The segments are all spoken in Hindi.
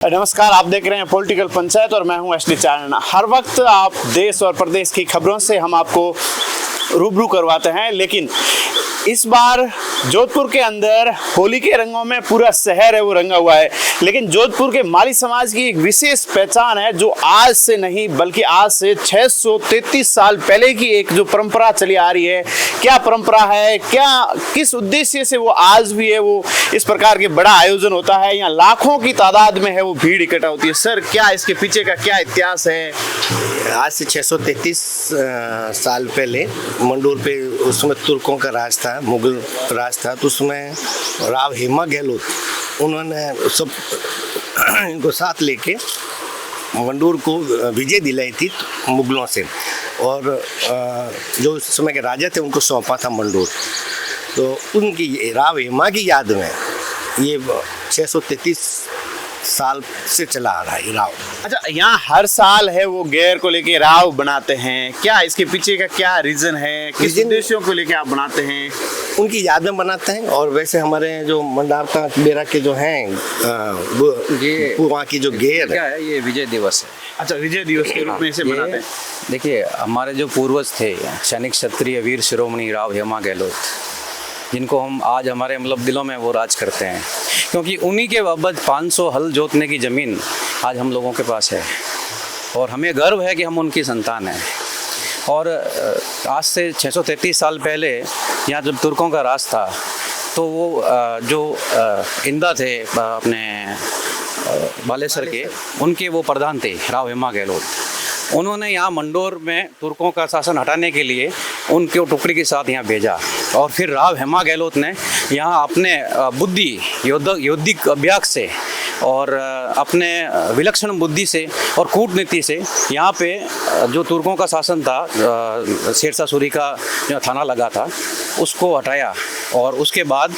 नमस्कार, आप देख रहे हैं पॉलिटिकल पंचायत और मैं हूं एसडी चारण। हर वक्त आप देश और प्रदेश की खबरों से हम आपको रूबरू करवाते हैं, लेकिन इस बार जोधपुर के अंदर होली के रंगों में पूरा शहर है वो रंगा हुआ है। लेकिन जोधपुर के माली समाज की एक विशेष पहचान है जो आज से नहीं बल्कि आज से 633 साल पहले की एक जो परंपरा चली आ रही है। क्या परंपरा है, क्या किस उद्देश्य से वो आज भी है वो इस प्रकार के बड़ा आयोजन होता है, यहाँ लाखों की तादाद में है वो भीड़ इकट्ठा होती है। सर, क्या इसके पीछे का क्या इतिहास है? आज से 633 साल पहले मंडोर पे उस समय तुर्कों का राज था, मुगल राज था, तो उसमें राव हेमा गहलोत उन्होंने सब इनको साथ लेके मंडोर को विजय दिलाई थी मुगलों से, और जो उस समय के राजा थे उनको सौंपा था मंडोर। तो उनकी राव हेमा की याद में ये 633 साल से चला आ रहा है राव। अच्छा, यहाँ हर साल है वो गैर को लेके राव बनाते हैं, क्या इसके पीछे का क्या रीजन है, किस उद्देश्यों को लेके आप बनाते हैं? उनकी याद में बनाते हैं। और वैसे हमारे जो मंडारता बेरा के जो हैं ये वहाँ की जो गेर क्या है, ये विजय दिवस है। अच्छा, विजय दिवस के रूप में इसे बनाते हैं। देखिए, हमारे जो पूर्वज थे सैनिक क्षत्रिय वीर शिरोमणि राव हेमा गहलोत, जिनको हम आज हमारे मतलब दिलों में वो राज करते हैं, क्योंकि उन्हीं के बाबत 500 हल जोतने की ज़मीन आज हम लोगों के पास है और हमें गर्व है कि हम उनकी संतान हैं। और आज से 633 साल पहले यहाँ जब तुर्कों का राज था तो वो जो इंदा थे अपने बालेसर के, उनके वो प्रधान थे राव हेमा गहलोत। उन्होंने यहाँ मंडोर में तुर्कों का शासन हटाने के लिए उनके टुकड़ी के साथ यहाँ भेजा, और फिर राव हेमा गहलोत ने यहाँ अपने बुद्धि यौद्धिक अभ्यास से और अपने विलक्षण बुद्धि से और कूटनीति से यहाँ पे जो तुर्कों का शासन था, शेरशाह सूरी का जो थाना लगा था, उसको हटाया। और उसके बाद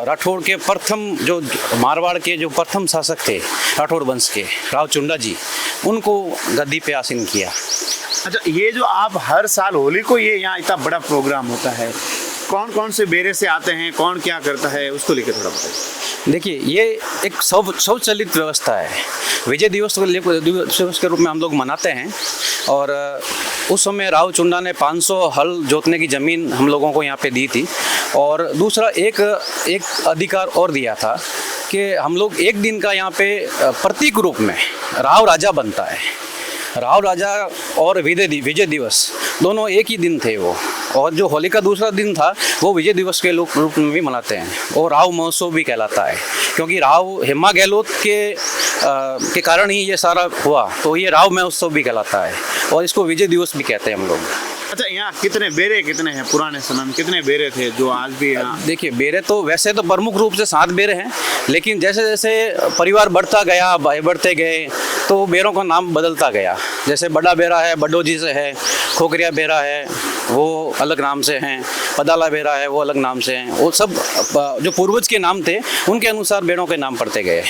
राठौड़ के प्रथम जो मारवाड़ के जो प्रथम शासक थे राठौड़ वंश के राव चुंडा जी, उनको गद्दी पे आसीन किया। अच्छा, ये जो आप हर साल होली को ये यहाँ इतना बड़ा प्रोग्राम होता है, कौन कौन से बेरे से आते हैं, कौन क्या करता है, उसको लेकर थोड़ा बताइए। देखिए, ये एक स्वचालित व्यवस्था है। विजय दिवस के रूप में हम लोग मनाते हैं, और उस समय राव चुंडा ने 500 हल जोतने की ज़मीन हम लोगों को यहाँ पे दी थी। और दूसरा एक अधिकार और दिया था कि हम लोग एक दिन का यहाँ पे प्रतीक रूप में राव राजा बनता है। राव राजा और विजय दिवस दोनों एक ही दिन थे वो, और जो होली का दूसरा दिन था वो विजय दिवस के रूप में भी मनाते हैं, और राव महोत्सव भी कहलाता है, क्योंकि राव हेमा गहलोत के कारण ही ये सारा हुआ, तो ये राव महोत्सव भी कहलाता है, और इसको विजय दिवस भी कहते हैं हम लोग। अच्छा, यहाँ कितने बेरे कितने हैं? पुराने समय में कितने बेरे थे जो आज भी यहाँ? देखिए, बेरे तो वैसे तो प्रमुख रूप से 7 बेरे हैं, लेकिन जैसे जैसे परिवार बढ़ता गया, भाई बढ़ते गए, तो बेरों का नाम बदलता गया। जैसे बड़ा बेरा है बडोजी से है, खोखरिया बेरा है वो अलग नाम से हैं, पदाला बेरा है वो अलग नाम से हैं। वो सब जो पूर्वज के नाम थे उनके अनुसार बेरों के नाम पड़ते गए।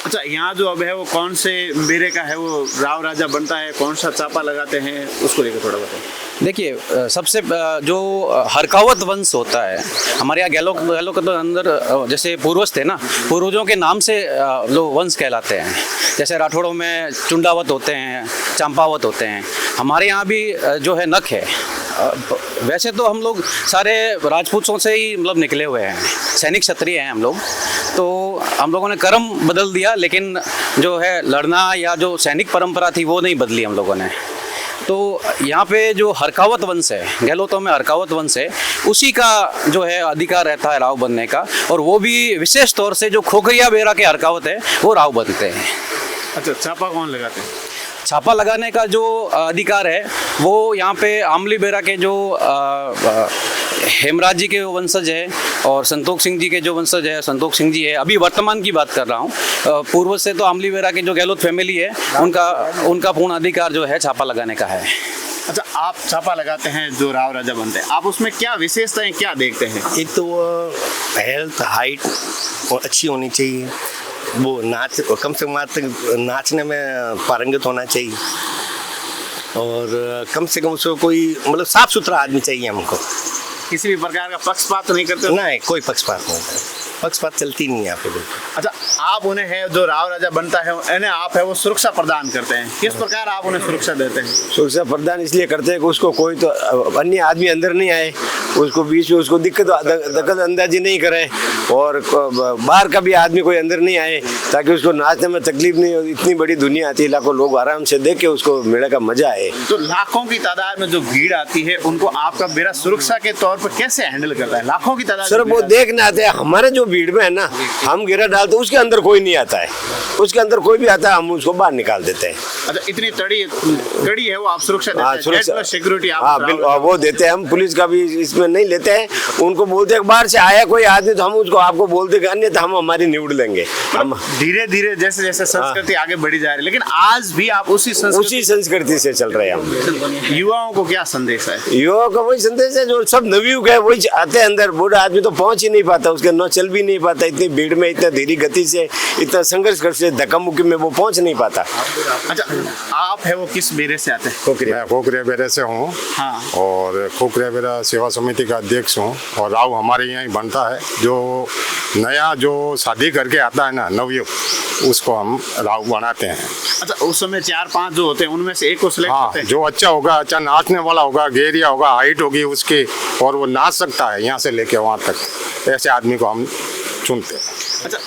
अच्छा, यहाँ जो अब है वो कौन से बेरे का है वो राव राजा बनता है, कौन सा चापा लगाते हैं, उसको लेकर थोड़ा बताइए। देखिए, सबसे जो हरकावत वंश होता है हमारे यहाँ गहलों के तो अंदर जैसे पूर्वज थे ना, पूर्वजों के नाम से लोग वंश कहलाते हैं। जैसे राठौड़ों में चुंडावत होते हैं, चंपावत होते हैं, हमारे यहाँ भी जो है नख है। वैसे तो हम लोग सारे राजपूतों से ही मतलब निकले हुए हैं, सैनिक क्षत्रिय हैं हम लोग, तो हम लोगों ने कर्म बदल दिया, लेकिन जो है लड़ना या जो सैनिक परंपरा थी वो नहीं बदली हम लोगों ने। तो यहाँ पे जो हरकावत वंश है, गहलोतों में हरकावत वंश है, उसी का जो है अधिकार रहता है राव बनने का, और वो भी विशेष तौर से जो खोखरिया बेरा के हरकावत है वो राव बनते हैं। अच्छा, चापा कौन लगाते हैं? छापा लगाने का जो अधिकार है वो यहाँ पे आमली बेरा के जो हेमराज जी के वंशज है, और संतोष सिंह जी के जो वंशज है, संतोष सिंह जी है, अभी वर्तमान की बात कर रहा हूँ। पूर्व से तो आमली बेरा के जो गहलोत फैमिली है उनका पूर्ण अधिकार जो है छापा लगाने का है। अच्छा, आप छापा लगाते हैं जो राव राजा बनते हैं, आप उसमें क्या विशेषताएं क्या देखते हैं? एक तो हेल्थ, हाइट अच्छी होनी चाहिए, वो कम से कम नाचने में पारंगत होना चाहिए, और कम से कम उसको कोई मतलब साफ सुथरा आदमी चाहिए हमको। किसी भी प्रकार का पक्षपात नहीं करते? नहीं, कोई पक्षपात नहीं। पक्षपात चलती नहीं है यहाँ पे बिल्कुल। अच्छा, आप उन्हें है जो राव राजा बनता है उन्हें आप है वो सुरक्षा प्रदान करते हैं, किस प्रकार आप उन्हें सुरक्षा देते हैं? सुरक्षा प्रदान इसलिए करते हैं कि उसको कोई तो अन्य आदमी अंदर नहीं आए, उसको बीच में उसको दखल अंदाजी नहीं करे, और बाहर का भी आदमी कोई अंदर नहीं आए, ताकि उसको नाचने में तकलीफ नहीं हो। इतनी बड़ी दुनिया आती है, लाखों लोग आराम से देख के उसको मेले का मजा आए। तो लाखों की तादाद में जो भीड़ आती है उनको आपका बेरा सुरक्षा के तौर पर कैसे हैंडल करता है? लाखों की तादाद सर वो देखने आते हैं, हमारे जो भीड़ में है ना, हम गिरा डालते उसके अंदर कोई नहीं आता है, उसके अंदर कोई भी आता है हम उसको बाहर निकाल देते हैं। अच्छा, इतनी कड़ी है वो आप सुरक्षा देते हैं? सुरक्षा सिक्योरिटी आप? हाँ बिल्कुल, वो देते हैं हम। पुलिस का भी इसमें नहीं लेते हैं, उनको बोलते हैं बाहर से आया कोई आदमी तो हम उसको आपको बोलते हैं, अन्यथा हम हमारी निउड लेंगे। हम धीरे धीरे जैसे जैसे संस्कृति आगे बढ़ी जा रही है, लेकिन आज भी आप उसी संस्कृति से चल रहे हैं हम। युवाओं को क्या संदेश है? युवाओं का वही संदेश है जो सब नवयुग है वही आते हैं अंदर। बूढ़ा आदमी तो पहुंच ही नहीं पाता, उसके न चल भी नहीं पाता, इतनी भीड़ में इतना धीरे गति से इतना संघर्ष करके धक्का मुक्की में वो पहुंच नहीं पाता। अच्छा, आप है वो किस बेरे से आते हैं? खोखरिया। मैं खोखरिया बेरे से हूँ। हाँ। और खोखरिया बेरा सेवा समिति का अध्यक्ष हूँ, और राव हमारे यहाँ ही बनता है। जो नया जो शादी करके आता है ना नवयुग, उसको हम राव बनाते हैं। अच्छा, उस समय 4-5 जो होते हैं उनमें से एक को सिलेक्ट हाँ, करते हैं? जो अच्छा होगा, अच्छा नाचने वाला होगा, गेरिया होगा, हाइट होगी उसकी, और वो नाच सकता है यहाँ से लेके वहाँ तक, ऐसे आदमी को हम चुनते हैं। अच्छा,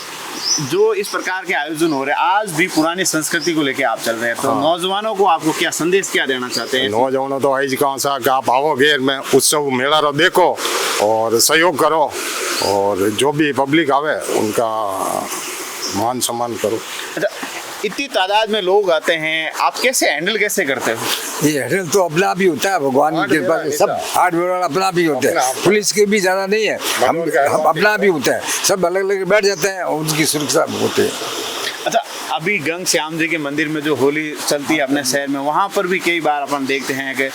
जो इस प्रकार के आयोजन हो रहे हैं आज भी पुरानी संस्कृति को लेके आप चल रहे हैं, तो नौजवानों को आपको क्या संदेश क्या देना चाहते हैं? नौजवानों तो आज कहाँ सा कि आप आओ गेर में उत्सव मेला रो देखो और सहयोग करो, और जो भी पब्लिक आवे उनका मान सम्मान करो। अच्छा, इतनी तादाद में लोग आते हैं, आप कैसे हैंडल कैसे करते हो? ये हैंडल तो अपना आप ही होता है, भगवान की कृपा से सब हार्ड वेयर अपना आप ही होता है, पुलिस के भी ज़्यादा नहीं है, हम अपना आप ही होता है, सब अलग अलग बैठ जाते हैं और उनकी सुरक्षा होती है। अच्छा, अभी गंग श्याम जी के मंदिर में जो होली चलती है अपने शहर में, वहाँ पर भी कई बार अपन देखते हैं कि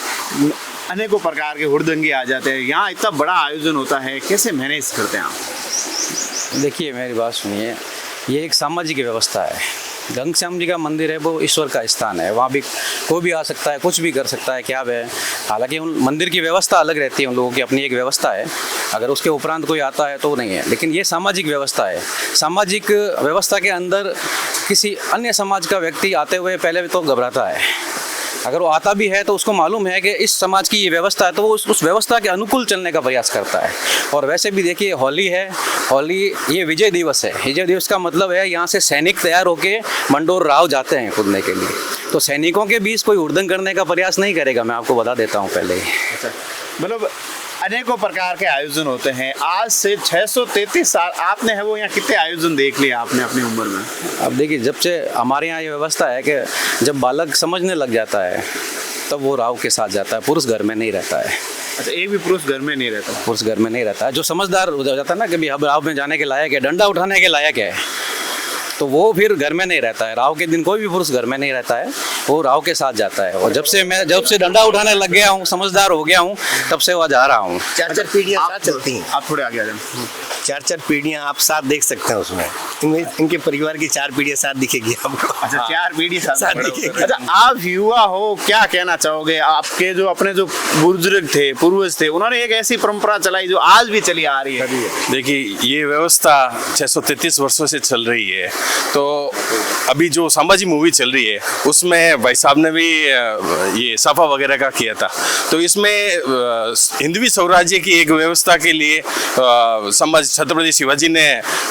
अनेकों प्रकार के हुड़दंगे आ जाते हैं। यहाँ इतना बड़ा आयोजन होता है, कैसे मैनेज करते हैं आप? देखिए मेरी बात सुनिए, ये एक सामाजिक व्यवस्था है। गंग श्याम जी का मंदिर है, वो ईश्वर का स्थान है, वहाँ भी कोई भी आ सकता है, कुछ भी कर सकता है, क्या है। हालांकि उन मंदिर की व्यवस्था अलग रहती है, उन लोगों की अपनी एक व्यवस्था है, अगर उसके उपरांत कोई आता है तो वो नहीं है, लेकिन ये सामाजिक व्यवस्था है। सामाजिक व्यवस्था के अंदर किसी अन्य समाज का व्यक्ति आते हुए पहले तो घबराता है, अगर वो आता भी है तो उसको मालूम है कि इस समाज की ये व्यवस्था है, तो वो उस व्यवस्था के अनुकूल चलने का प्रयास करता है। और वैसे भी देखिए होली है, होली ये विजय दिवस है। विजय दिवस का मतलब है यहाँ से सैनिक तैयार होके मंडोर राव जाते हैं कूदने के लिए, तो सैनिकों के बीच कोई हुड़दंग करने का प्रयास नहीं करेगा, मैं आपको बता देता हूँ पहले ही। अच्छा, मतलब अनेकों प्रकार के आयोजन होते हैं। आज से 633 साल आपने है वो यहाँ कितने आयोजन देख लिए आपने अपनी उम्र में? अब देखिए, जब से हमारे यहाँ ये व्यवस्था है कि जब बालक समझने लग जाता है तब वो राव के साथ जाता है, पुरुष घर में नहीं रहता है। अच्छा, एक भी पुरुष घर में नहीं रहता? पुरुष घर में नहीं रहता है। जो समझदार हो जाता है ना कि अब राव में जाने के लायक है, डंडा उठाने के लायक है, तो वो फिर घर में नहीं रहता है। राव के दिन कोई भी पुरुष घर में नहीं रहता है, वो राव के साथ जाता है। और जब से डंडा उठाने लग गया हूँ, समझदार हो गया हूँ, तब से वह जा रहा हूँ। 4-4 पीढ़ियाँ साथ चलती हैं। आप थोड़े आगे आ जाए। 4-4 पीढ़ियाँ आप साथ देख सकते हैं उसमें, इनके परिवार की 4 पीढ़ियाँ साथ दिखेगी आपको। अच्छा, 4 पीढ़ी साथ दिखेगी। अच्छा, आप युवा हो, क्या कहना चाहोगे? आपके जो अपने जो बुजुर्ग थे, पूर्वज थे, उन्होंने एक ऐसी परंपरा चलाई जो आज भी चली आ रही है। देखिए, ये व्यवस्था 633 वर्षों से चल रही है। तो अभी जो संभाजी मूवी चल रही है उसमें भाई साहब ने भी ये सफा वगैरह का किया था, तो इसमें हिंदवी स्वराज्य की एक व्यवस्था के लिए छत्रपति शिवाजी ने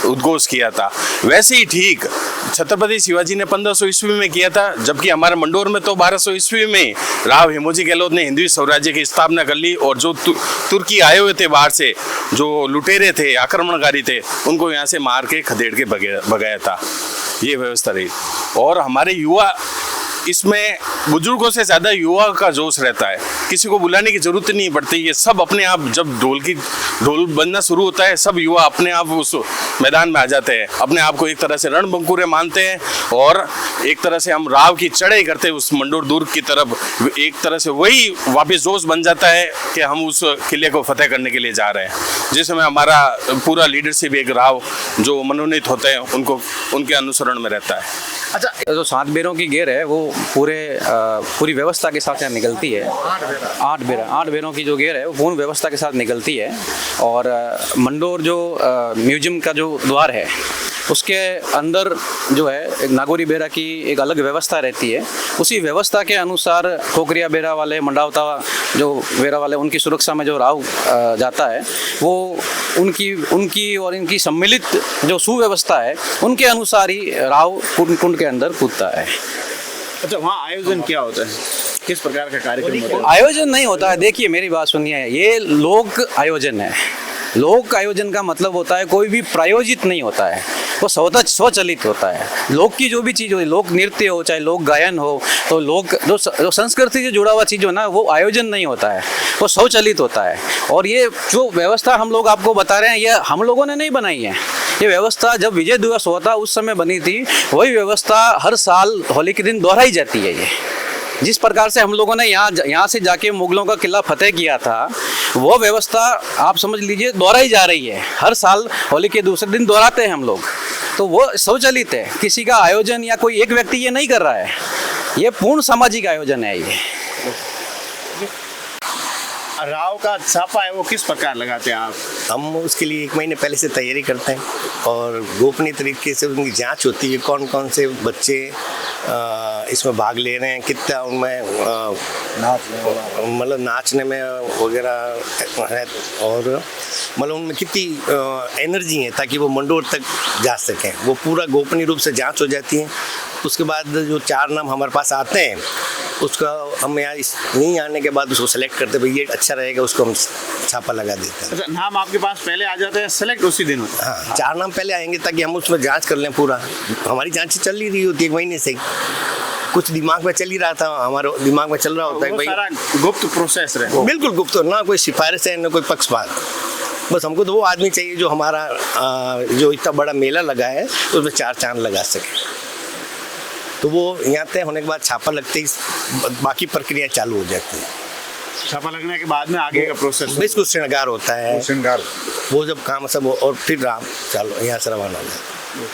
उद्घोष किया था। वैसे ही ठीक छत्रपति शिवाजी ने 1500 ईस्वी में किया था, जबकि हमारे मंडोर में तो 1200 ईस्वी में राव हेमोजी गहलोत ने हिंदवी स्वराज्य की स्थापना कर ली। और जो तुर्की आए हुए थे बाहर से, जो लुटेरे थे, आक्रमणकारी थे, उनको यहाँ से मार के खदेड़ के भगाया था। ये व्यवस्था रही। और हमारे युवा, इसमें बुजुर्गों से ज़्यादा युवा का जोश रहता है, किसी को बुलाने की जरूरत नहीं पड़ती। ये सब अपने आप, जब ढोल बजना शुरू होता है, सब युवा अपने आप उस मैदान में आ जाते हैं, अपने आप को एक तरह से रणबंकुरे मानते हैं और एक तरह से हम राव की चढ़ाई करते हैं उस मंडोर दुर्ग की तरफ, एक तरह से वही वापस जोश बन जाता है कि हम उस किले को फतेह करने के लिए जा रहे हैं। जिस समय हमारा पूरा लीडरशिप एक राव जो मनोनीत होते हैं उनको उनके अनुसरण में रहता है। अच्छा, जो 7 बेरों की गेर है वो पूरी व्यवस्था के साथ यहाँ निकलती है। 8 बेरों की जो गेर है वो पूर्ण व्यवस्था के साथ निकलती है। और मंडोर जो म्यूजियम का जो द्वार है उसके अंदर जो है एक नागौरी बेरा की एक अलग व्यवस्था रहती है। उसी व्यवस्था के अनुसार ठोकरिया बेरा वाले, मंडावता जो बेरा वाले, उनकी सुरक्षा में जो राव जाता है वो उनकी और इनकी सम्मिलित जो सुव्यवस्था है उनके अनुसार ही राव कुंड के अंदर कूदता है। अच्छा, वहाँ आयोजन क्या होता है, किस प्रकार का कार्यक्रम होता है? आयोजन नहीं होता है। देखिए मेरी बात सुनिए, ये लोक आयोजन है। लोक आयोजन का मतलब होता है कोई भी प्रायोजित नहीं होता है, वो स्वचलित होता है। लोक की जो भी चीज़ हो, लोक नृत्य हो चाहे लोक गायन हो, तो लोक जो संस्कृति से जुड़ा हुआ चीज़ हो ना, वो आयोजन नहीं होता है, वो स्वचलित होता है। और ये जो व्यवस्था हम लोग आपको बता रहे हैं ये हम लोगों ने नहीं बनाई है। ये व्यवस्था जब विजय दिवस हुआ उस समय बनी थी। वही व्यवस्था हर साल होली के दिन दोहराई जाती है। ये जिस प्रकार से हम लोगों ने यहाँ से जाके मुगलों का किला फतेह किया था, वो व्यवस्था आप समझ लीजिए दोहराई जा रही है। हर साल होली के दूसरे दिन दोहराते हैं हम लोग। तो वो स्वचालित है, किसी का आयोजन या कोई एक व्यक्ति ये नहीं कर रहा है। ये पूर्ण सामाजिक आयोजन है। ये राव का छापा है वो किस प्रकार लगाते हैं आप? हम उसके लिए 1 महीने पहले से तैयारी करते हैं और गोपनीय तरीके से उनकी जांच होती है, कौन कौन से बच्चे इसमें भाग ले रहे हैं, कितना उनमें मतलब नाचने में वगैरह है, और मतलब उनमें कितनी एनर्जी है ताकि वो मंडोर तक जा सकें। वो पूरा गोपनीय रूप से जांच हो जाती है। उसके बाद जो 4 नाम हमारे पास आते हैं उसका हम यहाँ नहीं आने के बाद उसको सेलेक्ट करते, भाई ये अच्छा रहेगा, उसको हम छापा लगा देते हैं। अच्छा, नाम आपके पास पहले आ जाते हैं, सेलेक्ट उसी दिन होता है? हाँ, 4 नाम पहले आएंगे ताकि हम उसमें जांच कर लें। पूरा हमारी जांच चल ही रही होती है 1 महीने से। कुछ दिमाग में चल ही रहा था, हमारे दिमाग में चल रहा होता है भाई, सारा गुप्त प्रोसेस रहे। बिल्कुल गुप्त, ना कोई सिफारिश है ना कोई पक्षपात। बस हमको तो वो आदमी चाहिए जो हमारा जो इतना बड़ा मेला लगा है उसमें 4 चांद लगा सके। तो वो यहाँ तय होने के बाद छापा लगते ही बाकी प्रक्रिया चालू हो जाती है। छापा लगने के बाद में आगे का प्रोसेस बिल्कुल श्रृंगार होता है, श्रृंगार वो जब काम सब और फिर राम चालू यहाँ से रवाना हो जाता है।